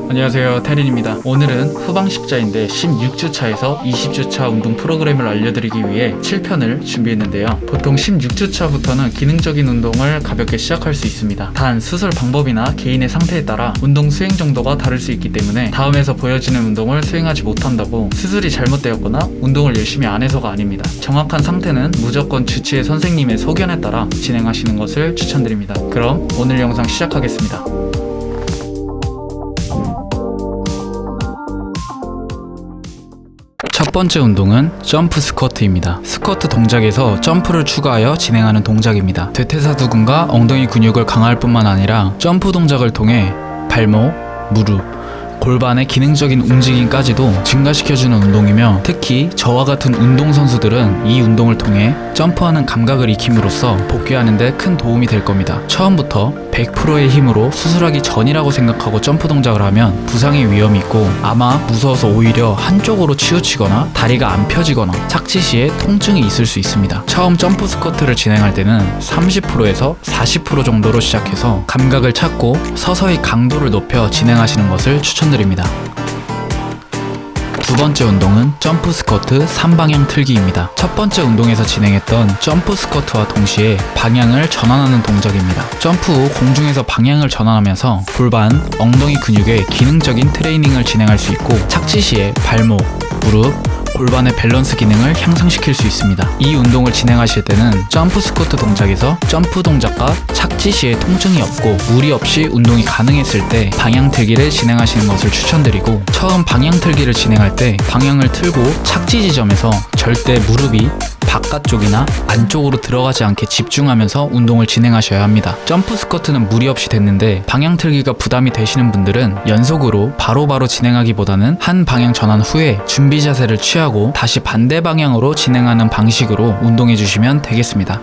안녕하세요, 태린입니다. 오늘은 후방식자인데 16주차에서 20주차 운동 프로그램을 알려드리기 위해 7편을 준비했는데요. 보통 16주차부터는 기능적인 운동을 가볍게 시작할 수 있습니다. 단 수술 방법이나 개인의 상태에 따라 운동 수행 정도가 다를 수 있기 때문에 다음에서 보여지는 운동을 수행하지 못한다고 수술이 잘못되었거나 운동을 열심히 안 해서가 아닙니다. 정확한 상태는 무조건 주치의 선생님의 소견에 따라 진행하시는 것을 추천드립니다. 그럼 오늘 영상 시작하겠습니다. 첫 번째 운동은 점프 스쿼트입니다. 스쿼트 동작에서 점프를 추가하여 진행하는 동작입니다. 대퇴사두근과 엉덩이 근육을 강화할 뿐만 아니라 점프 동작을 통해 발목, 무릎, 골반의 기능적인 움직임까지도 증가시켜주는 운동이며, 특히 저와 같은 운동선수들은 이 운동을 통해 점프하는 감각을 익힘으로써 복귀하는 데 큰 도움이 될 겁니다. 처음부터 100%의 힘으로 수술하기 전이라고 생각하고 점프 동작을 하면 부상의 위험이 있고, 아마 무서워서 오히려 한쪽으로 치우치거나 다리가 안 펴지거나 착지 시에 통증이 있을 수 있습니다. 처음 점프 스쿼트를 진행할 때는 30%에서 40% 정도로 시작해서 감각을 찾고 서서히 강도를 높여 진행하시는 것을 추천드립니다. 두 번째 운동은 점프 스쿼트 3방향 틀기입니다. 첫 번째 운동에서 진행했던 점프 스쿼트와 동시에 방향을 전환하는 동작입니다. 점프 후 공중에서 방향을 전환하면서 골반, 엉덩이 근육의 기능적인 트레이닝을 진행할 수 있고, 착지 시에 발목, 무릎, 골반의 밸런스 기능을 향상시킬 수 있습니다. 이 운동을 진행하실 때는 점프 스쿼트 동작에서 점프 동작과 착지 시에 통증이 없고 무리 없이 운동이 가능했을 때 방향 틀기를 진행하시는 것을 추천드리고, 처음 방향 틀기를 진행할 때 방향을 틀고 착지 지점에서 절대 무릎이 바깥쪽이나 안쪽으로 들어가지 않게 집중하면서 운동을 진행하셔야 합니다. 점프 스쿼트는 무리 없이 됐는데 방향 틀기가 부담이 되시는 분들은 연속으로 바로바로 진행하기보다는 한 방향 전환 후에 준비 자세를 취하고 다시 반대 방향으로 진행하는 방식으로 운동해 주시면 되겠습니다.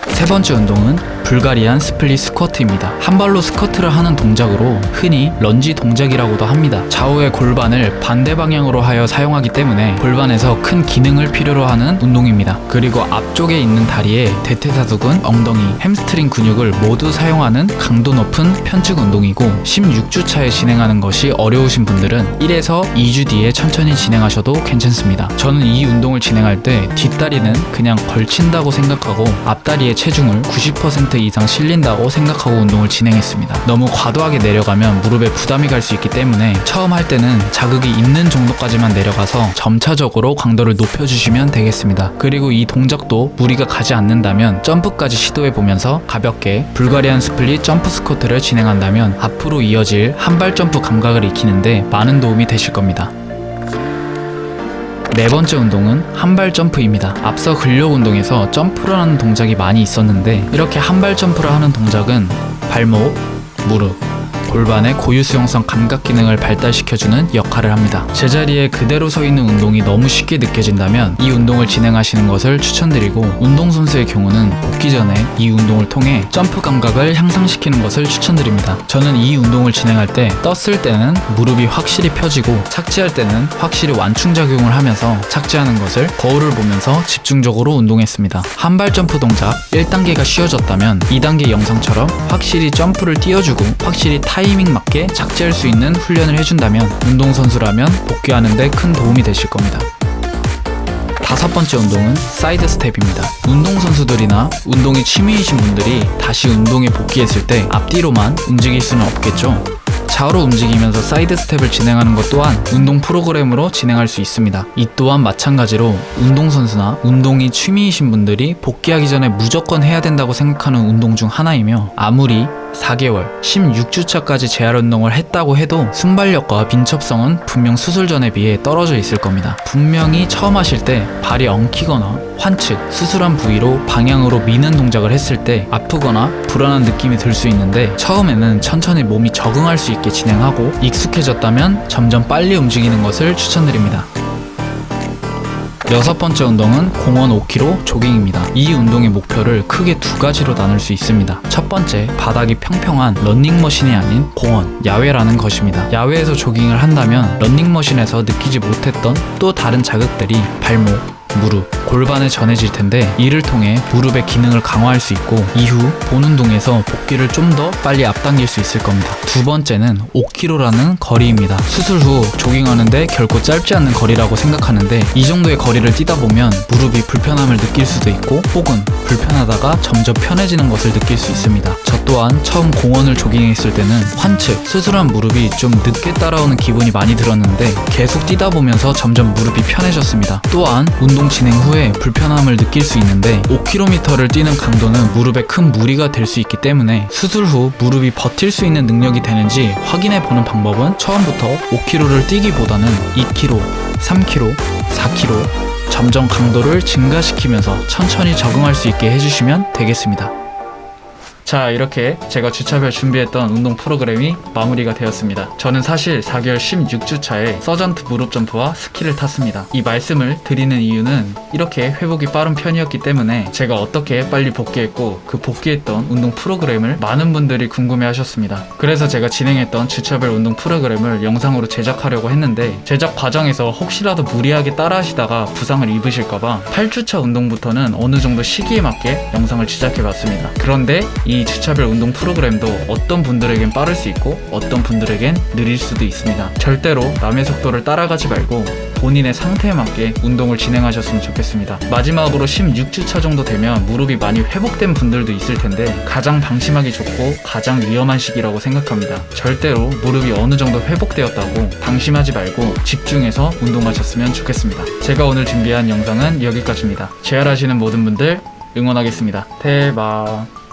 세 번째 운동은 불가리안 스플릿 스쿼트입니다. 한 발로 스쿼트를 하는 동작으로 흔히 런지 동작이라고도 합니다. 좌우의 골반을 반대 방향으로 하여 사용하기 때문에 골반에서 큰 기능을 필요로 하는 운동입니다. 그리고 앞쪽에 있는 다리에 대퇴사두근, 엉덩이, 햄스트링 근육을 모두 사용하는 강도 높은 편측 운동이고, 16주차에 진행하는 것이 어려우신 분들은 1에서 2주 뒤에 천천히 진행하셔도 괜찮습니다. 저는 이 운동을 진행할 때 뒷다리는 그냥 걸친다고 생각하고 앞다리의 체중을 90% 이상 실린다고 생각하고 운동을 진행했습니다. 너무 과도하게 내려가면 무릎에 부담이 갈 수 있기 때문에 처음 할 때는 자극이 있는 정도까지만 내려가서 점차적으로 강도를 높여주시면 되겠습니다. 그리고 이 동작도 무리가 가지 않는다면 점프까지 시도해보면서 가볍게 불가리안 스플릿 점프 스쿼트를 진행한다면 앞으로 이어질 한발 점프 감각을 익히는데 많은 도움이 되실 겁니다. 네 번째 운동은 한발 점프입니다. 앞서 근력 운동에서 점프를 하는 동작이 많이 있었는데, 이렇게 한발 점프를 하는 동작은 발목, 무릎, 골반의 고유 수용성 감각 기능을 발달시켜주는 역할을 합니다. 제자리에 그대로 서 있는 운동이 너무 쉽게 느껴진다면 이 운동을 진행하시는 것을 추천드리고, 운동선수의 경우는 복귀 전에 이 운동을 통해 점프 감각을 향상시키는 것을 추천드립니다. 저는 이 운동을 진행할 때 떴을 때는 무릎이 확실히 펴지고, 착지할 때는 확실히 완충작용을 하면서 착지하는 것을 거울을 보면서 집중적으로 운동했습니다. 한발 점프 동작 1단계가 쉬워졌다면 2단계 영상처럼 확실히 점프를 띄워주고 확실히 타이밍 맞게 착지할 수 있는 훈련을 해준다면 운동선수라면 복귀하는데 큰 도움이 되실 겁니다. 다섯 번째 운동은 사이드 스텝입니다. 운동선수들이나 운동이 취미이신 분들이 다시 운동에 복귀했을 때 앞뒤로만 움직일 수는 없겠죠. 좌우로 움직이면서 사이드 스텝을 진행하는 것 또한 운동 프로그램으로 진행할 수 있습니다. 이 또한 마찬가지로 운동선수나 운동이 취미이신 분들이 복귀하기 전에 무조건 해야 된다고 생각하는 운동 중 하나이며, 아무리 4개월, 16주차까지 재활 운동을 했다고 해도 순발력과 민첩성은 분명 수술 전에 비해 떨어져 있을 겁니다. 분명히 처음 하실 때 발이 엉키거나 환측, 수술한 부위로 방향으로 미는 동작을 했을 때 아프거나 불안한 느낌이 들 수 있는데, 처음에는 천천히 몸이 적응할 수 있게 진행하고 익숙해졌다면 점점 빨리 움직이는 것을 추천드립니다. 여섯 번째 운동은 공원 5km 조깅입니다. 이 운동의 목표를 크게 두 가지로 나눌 수 있습니다. 첫 번째, 바닥이 평평한 러닝머신이 아닌 공원, 야외라는 것입니다. 야외에서 조깅을 한다면 러닝머신에서 느끼지 못했던 또 다른 자극들이 발목, 무릎, 골반에 전해질 텐데 이를 통해 무릎의 기능을 강화할 수 있고 이후 본 운동에서 복귀를 좀 더 빨리 앞당길 수 있을 겁니다. 두 번째는 5km라는 거리입니다. 수술 후 조깅하는데 결코 짧지 않은 거리라고 생각하는데 이 정도의 거리를 뛰다 보면 무릎이 불편함을 느낄 수도 있고 혹은 불편하다가 점점 편해지는 것을 느낄 수 있습니다. 저 또한 처음 공원을 조깅했을 때는 환측, 수술한 무릎이 좀 늦게 따라오는 기분이 많이 들었는데 계속 뛰다 보면서 점점 무릎이 편해졌습니다. 또한 운동 진행 후에 불편함을 느낄 수 있는데 5km를 뛰는 강도는 무릎에 큰 무리가 될 수 있기 때문에 수술 후 무릎이 버틸 수 있는 능력이 되는지 확인해 보는 방법은 처음부터 5km를 뛰기보다는 2km, 3km, 4km 점점 강도를 증가시키면서 천천히 적응할 수 있게 해주시면 되겠습니다. 자, 이렇게 제가 주차별 준비했던 운동 프로그램이 마무리가 되었습니다. 저는 사실 4개월 16주차에 서전트 무릎 점프와 스키를 탔습니다. 이 말씀을 드리는 이유는 이렇게 회복이 빠른 편이었기 때문에 제가 어떻게 빨리 복귀했고 그 복귀했던 운동 프로그램을 많은 분들이 궁금해 하셨습니다. 그래서 제가 진행했던 주차별 운동 프로그램을 영상으로 제작하려고 했는데 제작 과정에서 혹시라도 무리하게 따라 하시다가 부상을 입으실까봐 8주차 운동부터는 어느 정도 시기에 맞게 영상을 제작해봤습니다. 그런데 이 주차별 운동 프로그램도 어떤 분들에겐 빠를 수 있고 어떤 분들에겐 느릴 수도 있습니다. 절대로 남의 속도를 따라가지 말고 본인의 상태에 맞게 운동을 진행하셨으면 좋겠습니다. 마지막으로 16주차 정도 되면 무릎이 많이 회복된 분들도 있을 텐데 가장 방심하기 좋고 가장 위험한 시기라고 생각합니다. 절대로 무릎이 어느 정도 회복되었다고 방심하지 말고 집중해서 운동하셨으면 좋겠습니다. 제가 오늘 준비한 영상은 여기까지입니다. 재활하시는 모든 분들 응원하겠습니다. 대박.